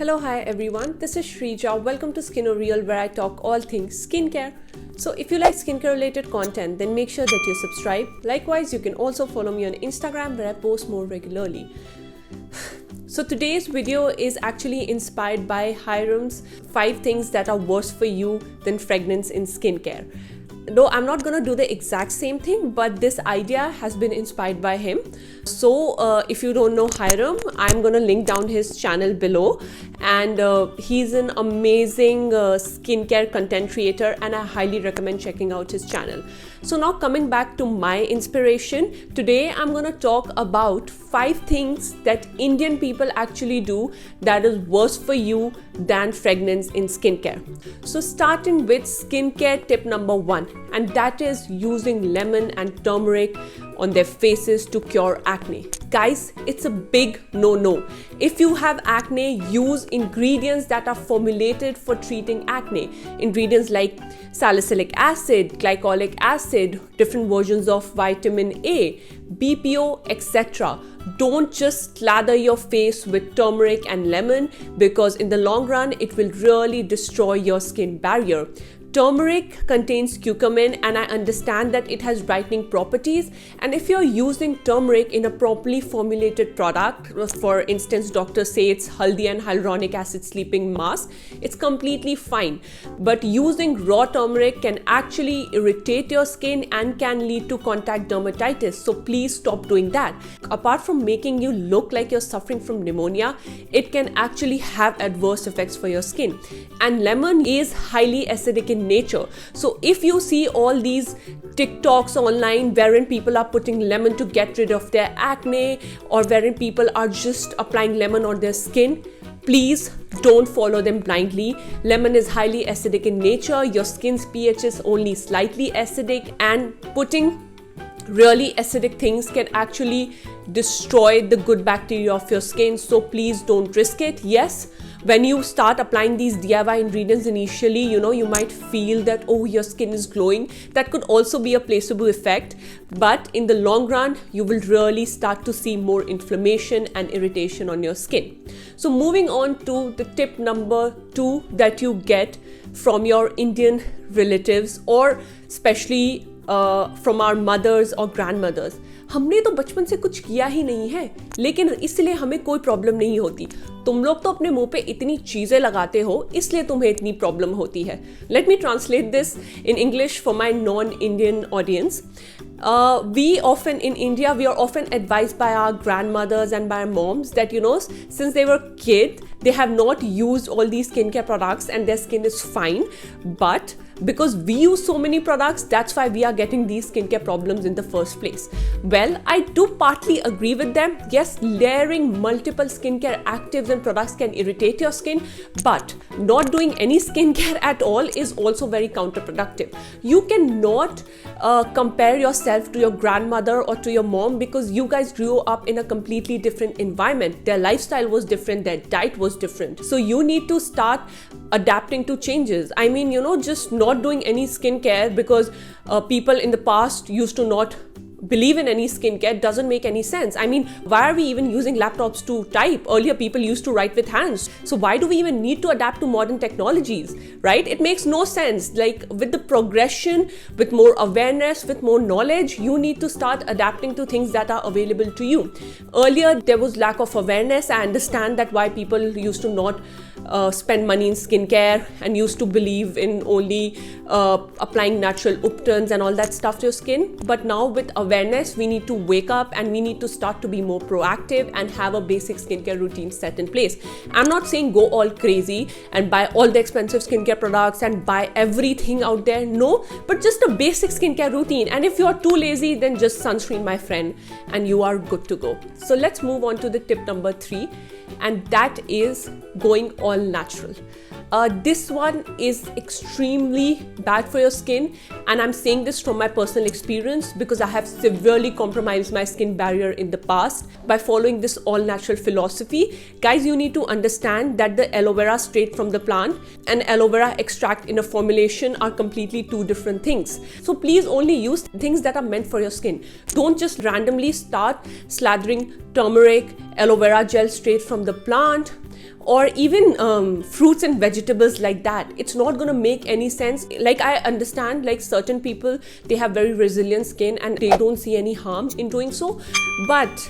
Hello, hi everyone. This is Shrija. Welcome to Skin Real, where I talk all things skincare. So if you like skincare related content, then make sure that you subscribe. Likewise, you can also follow me on Instagram, where I post more regularly. So today's video is actually inspired by Hyram's 5 things that are worse for you than fragrance in skincare. Though I'm not gonna do the exact same thing, but this idea has been inspired by him. So if you don't know Hyram, I'm gonna link down his channel below, and he's an amazing skincare content creator, and I highly recommend checking out his channel. So now coming back to my inspiration, today I'm gonna talk about 5 things that Indian people actually do that is worse for you than fragrance in skincare. So starting with skincare tip number 1, and that is using lemon and turmeric on their faces to cure acne. Guys, it's a big no-no. If you have acne, use ingredients that are formulated for treating acne. Ingredients like salicylic acid, glycolic acid, different versions of vitamin A, BPO, etc. Don't just slather your face with turmeric and lemon, because in the long run, it will really destroy your skin barrier. Turmeric contains curcumin, and I understand that it has brightening properties, and if you're using turmeric in a properly formulated product, for instance doctors say it's haldi and hyaluronic acid sleeping mask, it's completely fine. But using raw turmeric can actually irritate your skin and can lead to contact dermatitis, so please stop doing that. Apart from making you look like you're suffering from pneumonia, it can actually have adverse effects for your skin. And lemon is highly acidic in nature. So if you see all these TikToks online wherein people are putting lemon to get rid of their acne, or wherein people are just applying lemon on their skin, please don't follow them blindly. Lemon is highly acidic in nature. Your skin's pH is only slightly acidic, and putting really acidic things can actually destroy the good bacteria of your skin, so please don't risk it. Yes, when you start applying these DIY ingredients initially, you might feel that, oh, your skin is glowing. That could also be a placebo effect, but in the long run, you will really start to see more inflammation and irritation on your skin. So moving on to the tip number 2 that you get from your Indian relatives, or especially from our mothers or grandmothers. हमने तो बचपन से कुछ किया ही नहीं है, लेकिन इसलिए हमें कोई प्रॉब्लम नहीं होती. तुम लोग तो अपने मुंह पे इतनी चीजें लगाते हो, इसलिए तुम्हें इतनी प्रॉब्लम होती है. Let me translate this in English for my non-Indian audience. We are often advised by our grandmothers and by our moms that, since they were kids, they have not used all these skincare products and their skin is fine. But because we use so many products, that's why we are getting these skincare problems in the first place. Well, I do partly agree with them. Yes, layering multiple skincare actives and products can irritate your skin, but not doing any skincare at all is also very counterproductive. You cannot compare yourself to your grandmother or to your mom, because you guys grew up in a completely different environment. Their lifestyle was different, their diet was different. So you need to start adapting to changes. I mean, just not doing any skincare because people in the past used to not believe in any skincare doesn't make any sense. I mean, why are we even using laptops to type? Earlier people used to write with hands. So why do we even need to adapt to modern technologies, right? It makes no sense. Like, with the progression, with more awareness, with more knowledge, you need to start adapting to things that are available to you. Earlier there was lack of awareness. I understand that why people used to not spend money in skincare and used to believe in only applying natural uptons and all that stuff to your skin. But now with awareness, we need to wake up and we need to start to be more proactive and have a basic skincare routine set in place. I'm not saying go all crazy and buy all the expensive skincare products and buy everything out there. No, but just a basic skincare routine. And if you're too lazy, then just sunscreen, my friend, and you are good to go. So let's move on to the tip number 3, and that is going all natural. This one is extremely bad for your skin, and I'm saying this from my personal experience because I have severely compromised my skin barrier in the past by following this all-natural philosophy. Guys, you need to understand that the aloe vera straight from the plant and aloe vera extract in a formulation are completely 2 different things. So please only use things that are meant for your skin. Don't just randomly start slathering turmeric, aloe vera gel straight from the plant, or even fruits and vegetables like that. It's not going to make any sense. Like, I understand, like, certain people, they have very resilient skin and they don't see any harm in doing so, but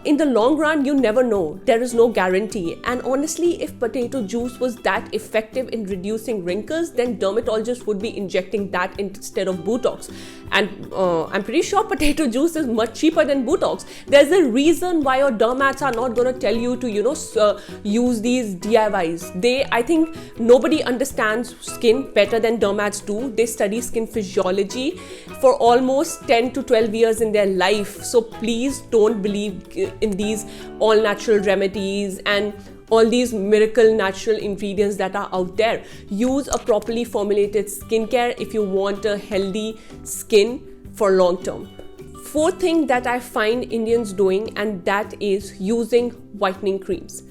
in the long run, you never know. There is no guarantee. And honestly, if potato juice was that effective in reducing wrinkles, then dermatologists would be injecting that instead of Botox. And I'm pretty sure potato juice is much cheaper than Botox. There's a reason why your dermats are not going to tell you to, use these DIYs. I think nobody understands skin better than dermats do. They study skin physiology for almost 10 to 12 years in their life. So please don't believe in these all natural remedies and all these miracle natural ingredients that are out there. Use a properly formulated skincare if you want a healthy skin for long term. Fourth thing that I find Indians doing, and that is using whitening creams.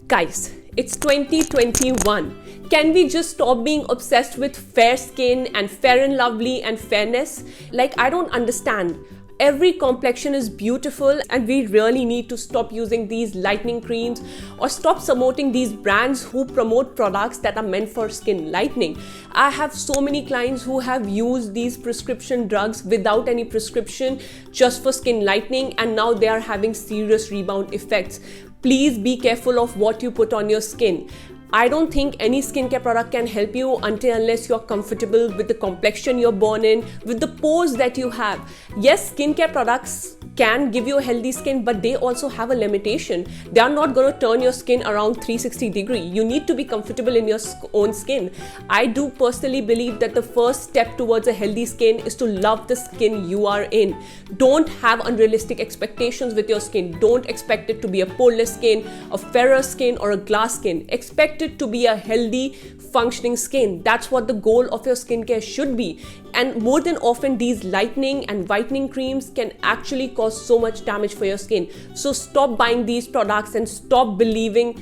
Guys, it's 2021. Can we just stop being obsessed with fair skin and fair and lovely and fairness? Like, I don't understand. Every complexion is beautiful, and we really need to stop using these lightening creams or stop supporting these brands who promote products that are meant for skin lightening. I have so many clients who have used these prescription drugs without any prescription just for skin lightening, and now they are having serious rebound effects. Please be careful of what you put on your skin. I don't think any skincare product can help you unless you're comfortable with the complexion you're born in, with the pores that you have. Yes, skincare products can give you a healthy skin, but they also have a limitation. They are not going to turn your skin around 360 degrees. You need to be comfortable in your own skin. I do personally believe that the first step towards a healthy skin is to love the skin you are in. Don't have unrealistic expectations with your skin. Don't expect it to be a poreless skin, a fairer skin, or a glass skin. Expect it to be a healthy, functioning skin. That's what the goal of your skincare should be. And more than often, these lightening and whitening creams can actually cause so much damage for your skin. So stop buying these products and stop believing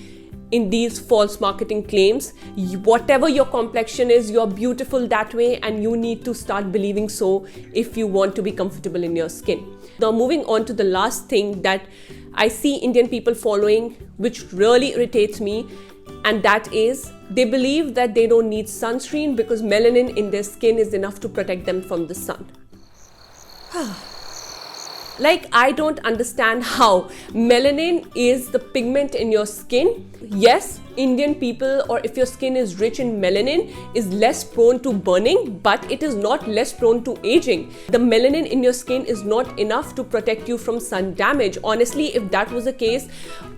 in these false marketing claims. Whatever your complexion is, you're beautiful that way, and you need to start believing so if you want to be comfortable in your skin. Now, moving on to the last thing that I see Indian people following, which really irritates me, and that is they believe that they don't need sunscreen because melanin in their skin is enough to protect them from the sun. Like, I don't understand how melanin is the pigment in your skin. Yes, Indian people, or if your skin is rich in melanin, is less prone to burning, but it is not less prone to aging. The melanin in your skin is not enough to protect you from sun damage. Honestly, if that was the case,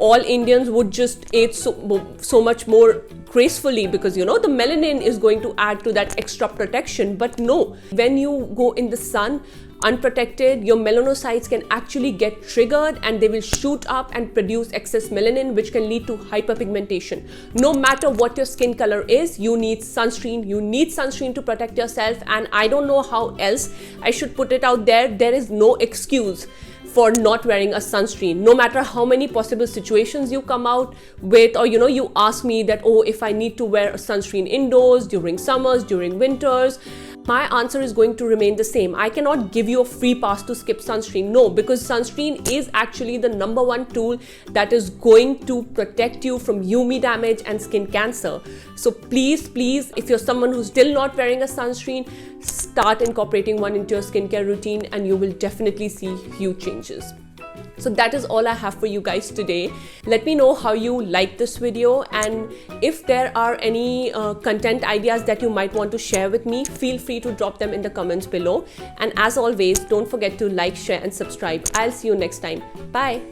all Indians would just age so much more gracefully, because the melanin is going to add to that extra protection. But no, when you go in the sun unprotected, your melanocytes can actually get triggered and they will shoot up and produce excess melanin, which can lead to hyperpigmentation. No matter what your skin color is, you need sunscreen. You need sunscreen to protect yourself, and I don't know how else I should put it out there. There is no excuse for not wearing a sunscreen. No matter how many possible situations you come out with, or you ask me that, oh, if I need to wear a sunscreen indoors, during summers, during winters, my answer is going to remain the same. I cannot give you a free pass to skip sunscreen. No, because sunscreen is actually the #1 tool that is going to protect you from UV damage and skin cancer. So please, if you're someone who's still not wearing a sunscreen, start incorporating one into your skincare routine and you will definitely see huge changes. So that is all I have for you guys today. Let me know how you like this video, and if there are any content ideas that you might want to share with me, feel free to drop them in the comments below. And as always, don't forget to like, share and subscribe. I'll see you next time. Bye.